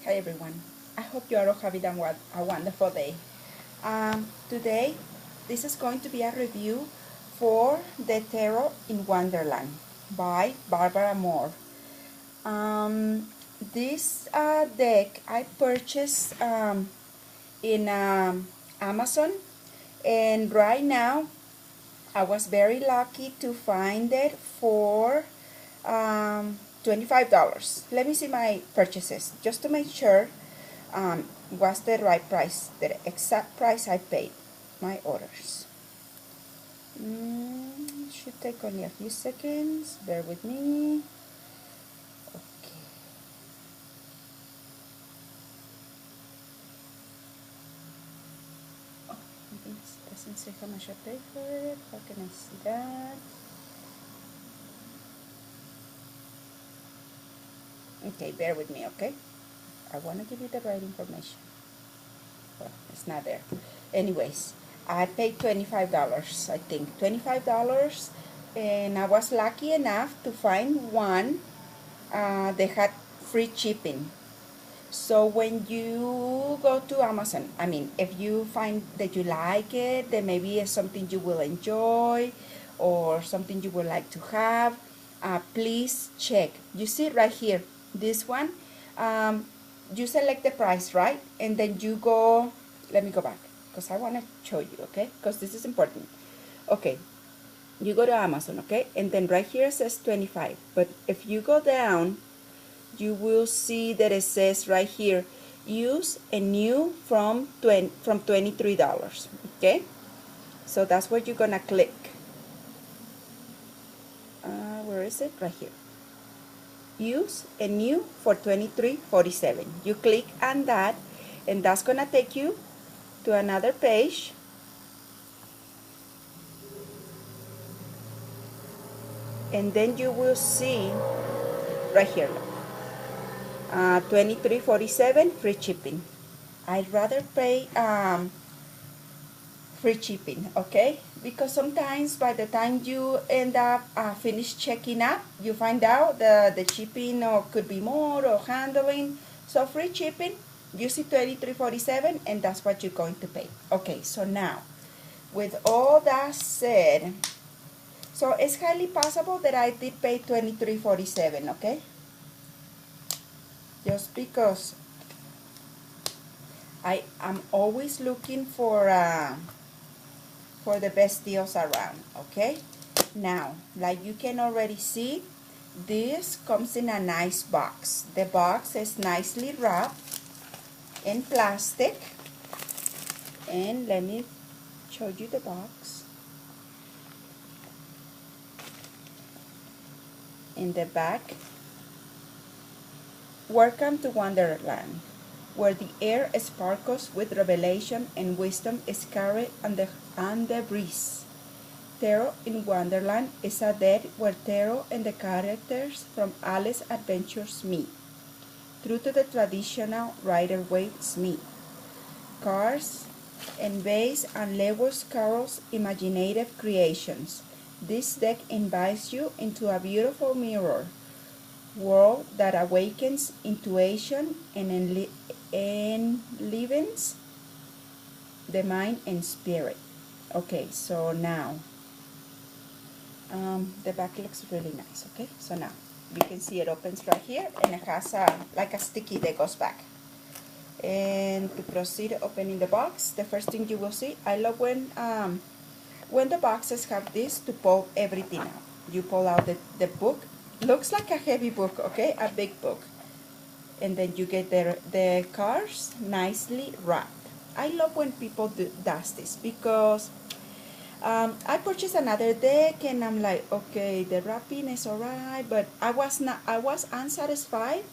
Hi everyone, I hope you are all having a wonderful day. Today, this is going to be a review for the Tarot in Wonderland by Barbara Moore. This deck I purchased in Amazon, and right now I was very lucky to find it for $25. Let me see my purchases just to make sure was the right price, the exact price I paid. My orders. Should take only a few seconds. Bear with me. Okay. Oh, it doesn't say how much I paid for it. How can I see that? Okay, bear with me, okay? I want to give you the right information. Well, it's not there. Anyways, I paid $25, I think. $25, and I was lucky enough to find one they had free shipping. So when you go to Amazon, I mean, if you find that you like it, then maybe it's something you will enjoy or something you would like to have, please check. You see right here, this one, you select the price, right? And then you go, let me go back because I want to show you, okay? Because this is important. Okay, you go to Amazon, okay? And then right here it says 25. But if you go down, you will see that it says right here, use a new from $23, okay? So that's what you're gonna click. Where is it? Right here. Use a new for $23.47. You click on that, and that's gonna take you to another page. And then you will see right here, $23.47 free shipping. I'd rather pay free shipping, okay? Because sometimes by the time you end up finish checking up, you find out the shipping or could be more or handling. So free shipping, you see $23.47, and that's what you're going to pay. Okay, so now, with all that said, so it's highly possible that I did pay $23.47, okay? Just because I am always looking for the best deals around, okay? Now, like you can already see, this comes in a nice box. The box is nicely wrapped in plastic. And let me show you the box. In the back, welcome to Wonderland, where the air sparkles with revelation and wisdom is carried on the breeze. Tarot in Wonderland is a deck where tarot and the characters from Alice's adventures meet. True to the traditional Rider-Waite's meet. Cards and based on Lewis Carroll's imaginative creations, this deck invites you into a beautiful mirror world that awakens intuition and enlivens the mind and spirit. Okay, so now the back looks really nice. Okay, so now you can see it opens right here, and it has like a sticky that goes back. And to proceed opening the box, the first thing you will see, I love when the boxes have this to pull everything out. You pull out the book. Looks like a heavy book, okay, a big book. And then you get the cards nicely wrapped. I love when people does this because I purchased another deck and I'm like, okay, the wrapping is alright, but I was unsatisfied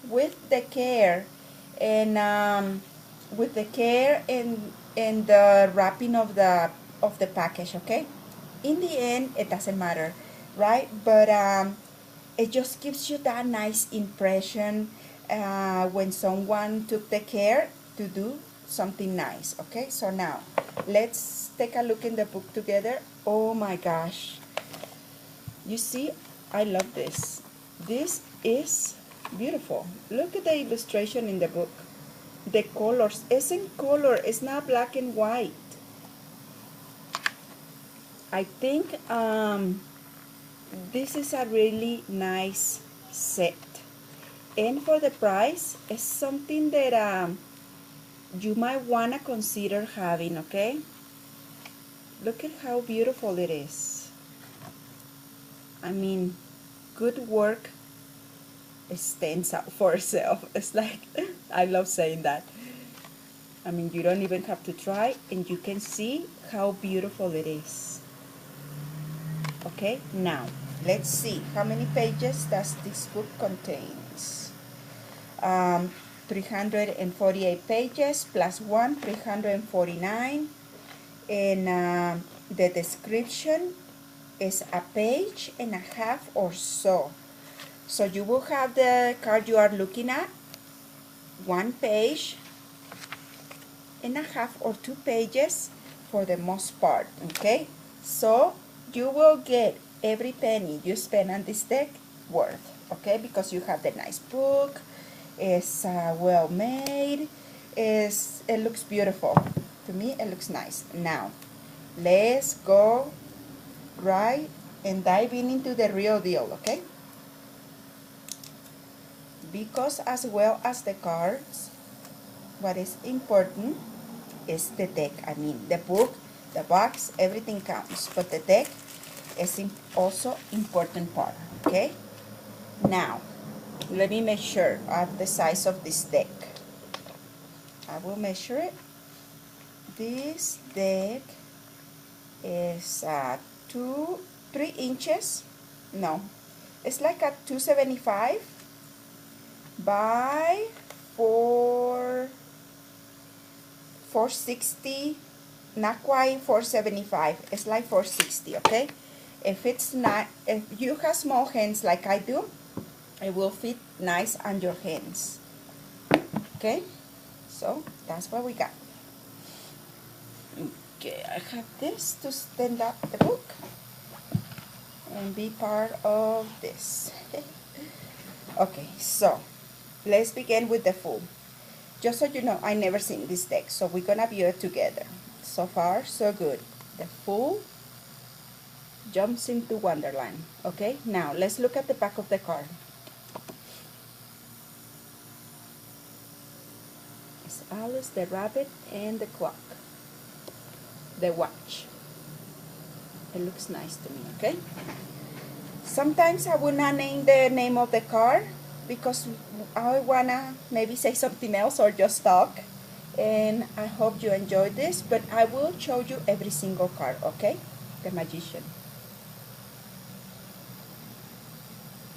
with the care and the wrapping of the package, okay? In the end, it doesn't matter, right? But it just gives you that nice impression when someone took the care to do something nice, okay? So now, let's take a look in the book together. Oh my gosh. You see, I love this. This is Beautiful. Look at the illustration in the book. The colors, it's in color, it's not black and white. I think this is a really nice set. And for the price, it's something that you might want to consider having, okay? Look at how beautiful it is. I mean, good work stands out for itself. It's like, I love saying that. I mean, you don't even have to try, and you can see how beautiful it is. Okay, now, let's see. How many pages does this book contains? 348 pages plus 1, 349. And the description is a page and a half or so. So you will have the card you are looking at, 1 page and a half or 2 pages for the most part, okay? So you will get every penny you spend on this deck worth, okay? Because you have the nice book, it's well made, it looks beautiful. To me, it looks nice. Now, let's go right and dive into the real deal, okay? Because as well as the cards, what is important is the deck. I mean, the book, the box, everything counts, but the deck is also important part, okay? Now, let me measure the size of this deck. I will measure it. This deck is 3 inches. No, it's like a 275 by 460, not quite 475. It's like 460, okay? If it's not, if you have small hands like I do, it will fit nice on your hands. Okay, so that's what we got. Okay, I have this to stand up the book and be part of this. Okay, so let's begin with the full. Just so you know, I never seen this deck, so we're gonna view it together. So far, so good. The full jumps into Wonderland. Okay, now let's look at the back of the card. It's Alice, the rabbit, and the clock. The watch. It looks nice to me, okay? Sometimes I will not name the name of the card because I wanna maybe say something else or just talk. And I hope you enjoyed this, but I will show you every single card, okay? The Magician.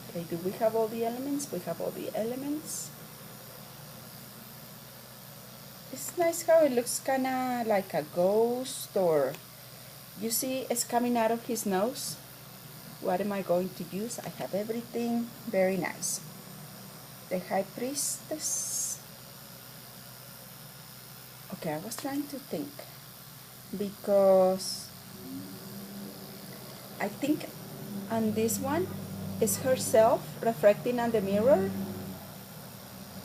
Okay, do we have all the elements? We have all the elements. It's nice how it looks kinda like a ghost, or you see it's coming out of his nose. What am I going to use? I have everything. Very nice. The High Priestess. Okay, I was trying to think because I think on this one is herself reflecting on the mirror,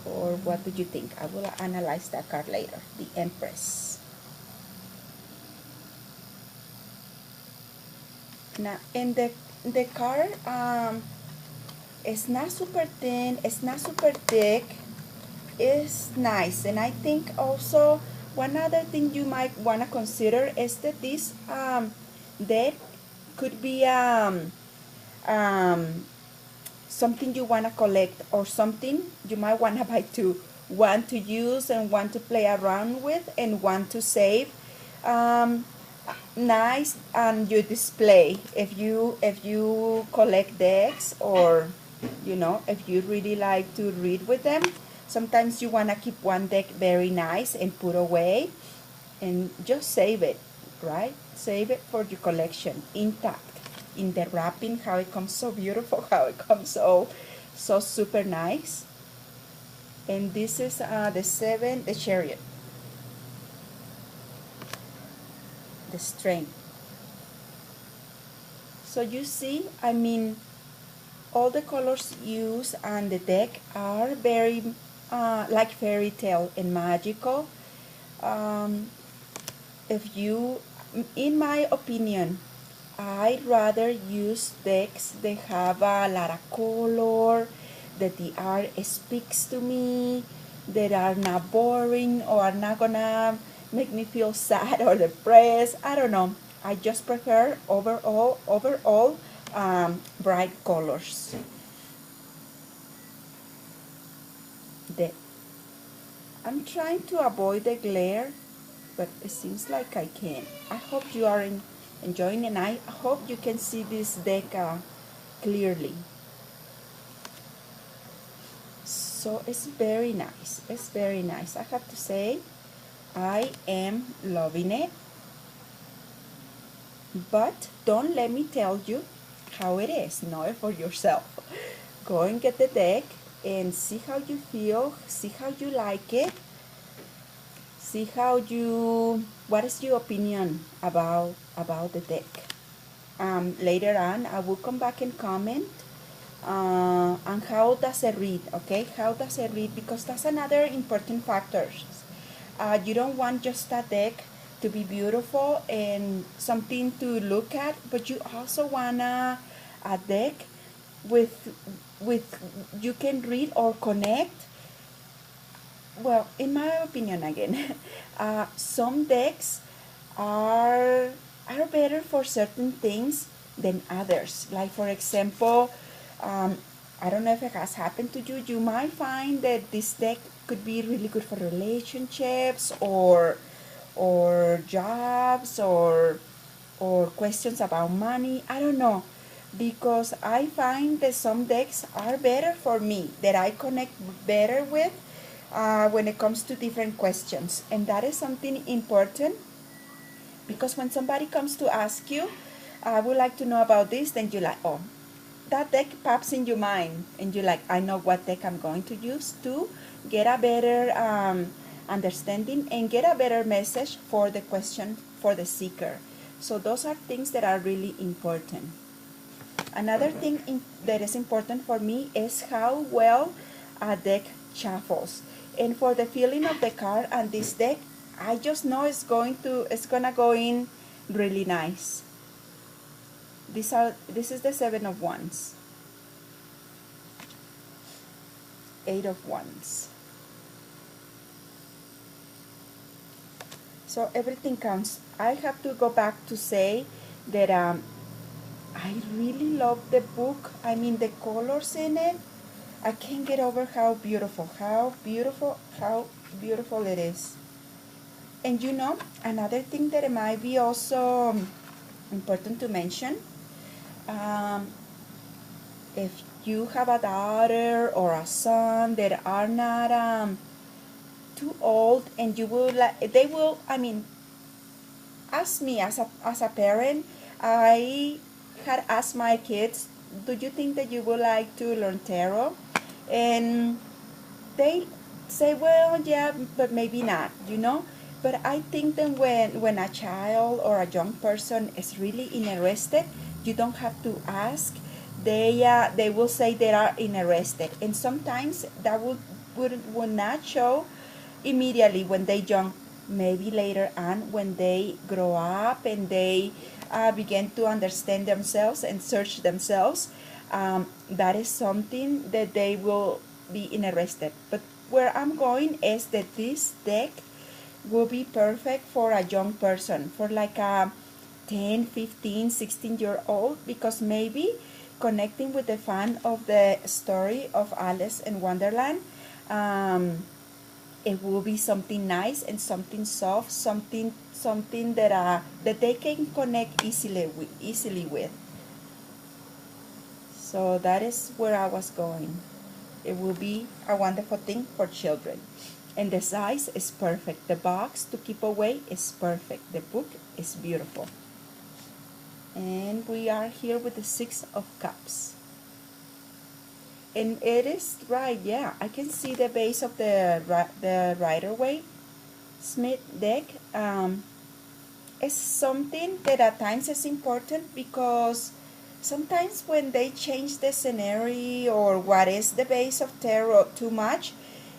or what do you think? I will analyze that card later. The Empress. Now, in the card, it's not super thin, it's not super thick, it's nice. And I think also one other thing you might want to consider is that this deck could be something you want to collect, or something you might want to buy to want to use and want to play around with and want to save. Nice on your display if you collect decks, or you know, if you really like to read with them. Sometimes you want to keep one deck very nice and put away and just save it, right? Save it for your collection intact in the wrapping, how it comes so beautiful, how it comes so super nice. And this is the Chariot, the Strength. So you see, I mean, all the colors used on the deck are very like fairy tale and magical. Um, if you, in my opinion, I'd rather use decks that have a lot of color, that the art speaks to me, that are not boring or are not gonna make me feel sad or depressed. I don't know. I just prefer overall bright colors. The, I'm trying to avoid the glare, but it seems like I can. I hope you are enjoying, and I hope you can see this deck clearly. So it's very nice. It's very nice. I have to say, I am loving it. But don't let me tell you how it is. Know it for yourself. Go and get the deck and see how you feel. See how you like it. See how you, what is your opinion about the deck. Later on, I will come back and comment on how does it read, okay? How does it read? Because that's another important factor. You don't want just a deck to be beautiful and something to look at, but you also want a deck with you can read or connect. Well, in my opinion, again, some decks are better for certain things than others. Like for example, I don't know if it has happened to you. You might find that this deck could be really good for relationships or jobs or questions about money. I don't know, because I find that some decks are better for me, that I connect better with when it comes to different questions. And that is something important, because when somebody comes to ask you, I would like to know about this, then you're like, oh, that deck pops in your mind, and you're like, I know what deck I'm going to use to get a better understanding and get a better message for the question for the seeker. So those are things that are really important. Another thing that is important for me is how well a deck shuffles. And for the feeling of the card on this deck, I just know it's gonna go in really nice. This is the 7 of Wands, 8 of Wands. So everything counts. I have to go back to say that I really love the book. I mean, the colors in it. I can't get over how beautiful it is. And you know, another thing that it might be also important to mention, if you have a daughter or a son that are not too old, and you will they will, I mean, ask me as a parent, I had asked my kids, do you think that you would like to learn tarot? And they say, well, yeah, but maybe not, you know. But I think that when a child or a young person is really interested, you don't have to ask. They will say they are interested, and sometimes that would not show immediately when they young. Maybe later on when they grow up and they begin to understand themselves and search themselves, that is something that they will be interested. But where I'm going is that this deck will be perfect for a young person, for like a 10, 15, 16-year-old, because maybe connecting with the fan of the story of Alice in Wonderland, it will be something nice and something soft, something that they can connect easily with. So that is where I was going. It will be a wonderful thing for children. And the size is perfect. The box to keep away is perfect. The book is beautiful. And we are here with the 6 of Cups. And it is right, yeah. I can see the base of the Rider-Waite Smith deck. It's something that at times is important, because sometimes when they change the scenario or what is the base of tarot too much,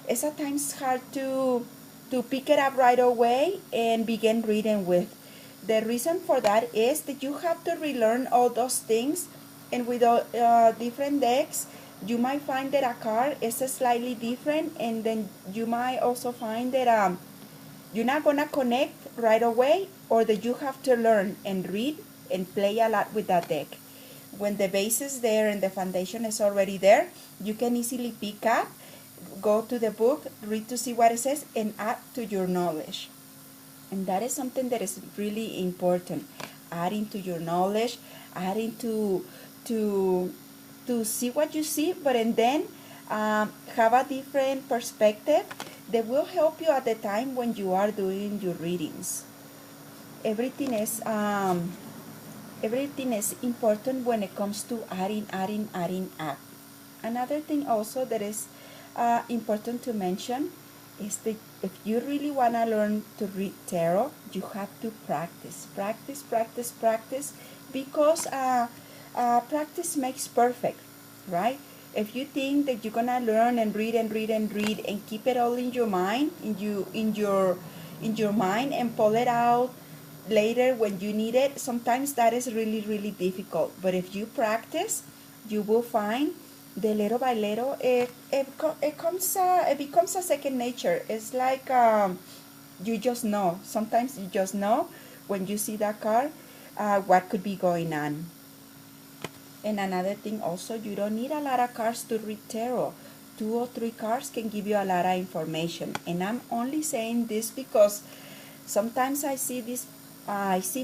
it's at times hard to pick it up right away and begin reading with. The reason for that is that you have to relearn all those things, and with different decks, you might find that a card is slightly different, and then you might also find that you're not gonna connect right away, or that you have to learn and read and play a lot with that deck. When the base is there and the foundation is already there, you can easily pick up, go to the book, read to see what it says, and add to your knowledge. And that is something that is really important. Adding to your knowledge, adding to see what you see, but and then have a different perspective that will help you at the time when you are doing your readings. Everything is important when it comes to adding up. Another thing also that is important to mention is that if you really want to learn to read tarot, you have to practice, because practice makes perfect, right? If you think that you're gonna learn and read and read and read and keep it all in your mind, in your mind, and pull it out later when you need it, sometimes that is really difficult. But if you practice, you will find that little by little it becomes a second nature. It's like you just know. Sometimes you just know when you see that card what could be going on. And another thing also, you don't need a lot of cards to read tarot. 2 or 3 cards can give you a lot of information. And I'm only saying this because sometimes I see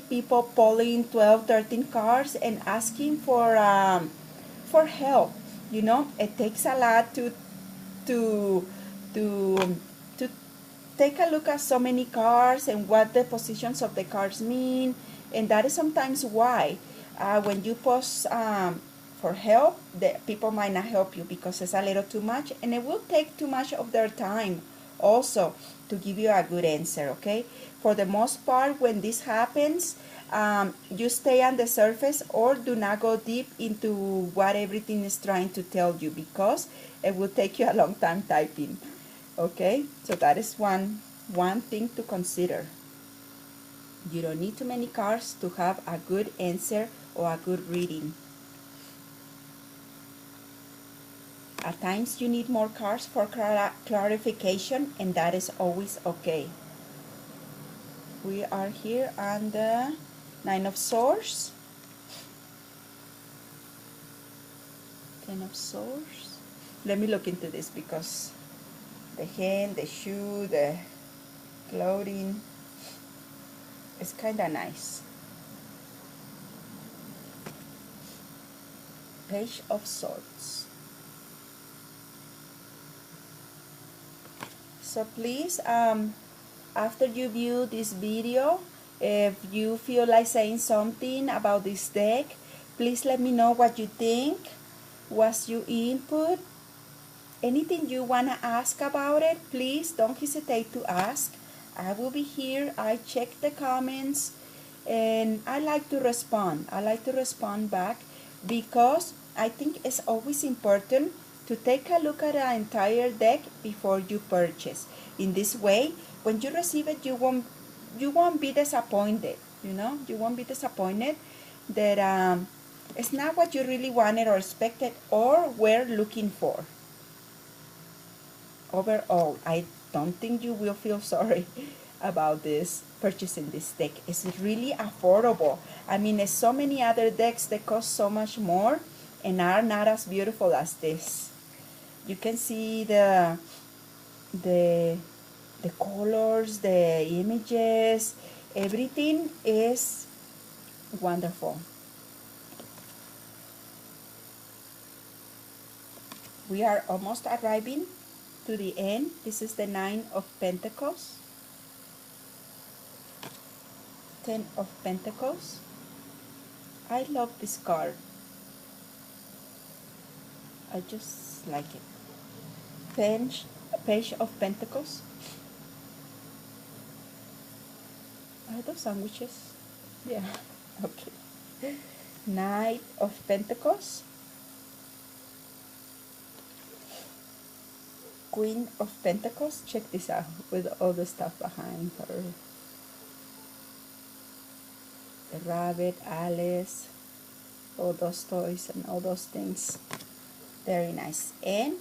people pulling 12, 13 cards and asking for help. You know, it takes a lot to to take a look at so many cards and what the positions of the cards mean, and that is sometimes why when you post for help, the people might not help you because it's a little too much, and it will take too much of their time also to give you a good answer. Okay, for the most part, when this happens, you stay on the surface or do not go deep into what everything is trying to tell you, because it will take you a long time typing. Okay, so that is one thing to consider. You don't need too many cards to have a good answer or a good reading. At times you need more cards for clarification, and that is always okay. We are here on the 9 of Swords. 10 of Swords. Let me look into this because the hand, the shoe, the clothing, it's kind of nice. Page of Swords. So please, after you view this video, if you feel like saying something about this deck, please let me know what you think. What's your input? Anything you want to ask about it, please don't hesitate to ask. I will be here. I check the comments and I like to respond. I like to respond back because I think it's always important to take a look at the entire deck before you purchase. In this way, when you receive it, you won't be disappointed. You know, you won't be disappointed that it's not what you really wanted or expected or were looking for. Overall, I don't think you will feel sorry about this, purchasing this deck. It's really affordable. I mean, there's so many other decks that cost so much more and are not as beautiful as this. You can see the colors, the images, everything is wonderful. We are almost arriving to the end. This is the 9 of Pentacles. 10 of Pentacles. I love this card. I just like it. Page of Pentacles. Are those sandwiches? Yeah. Okay. Knight of Pentacles, Queen of Pentacles. Check this out with all the stuff behind her. The rabbit, Alice, all those toys and all those things. Very nice. And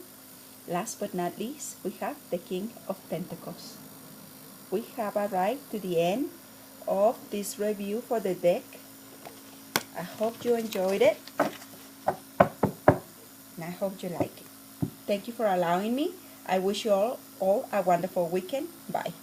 last but not least, we have the King of Pentacles. We have arrived to the end of this review for the deck. I hope you enjoyed it, and I hope you like it. Thank you for allowing me. I wish you all a wonderful weekend. Bye.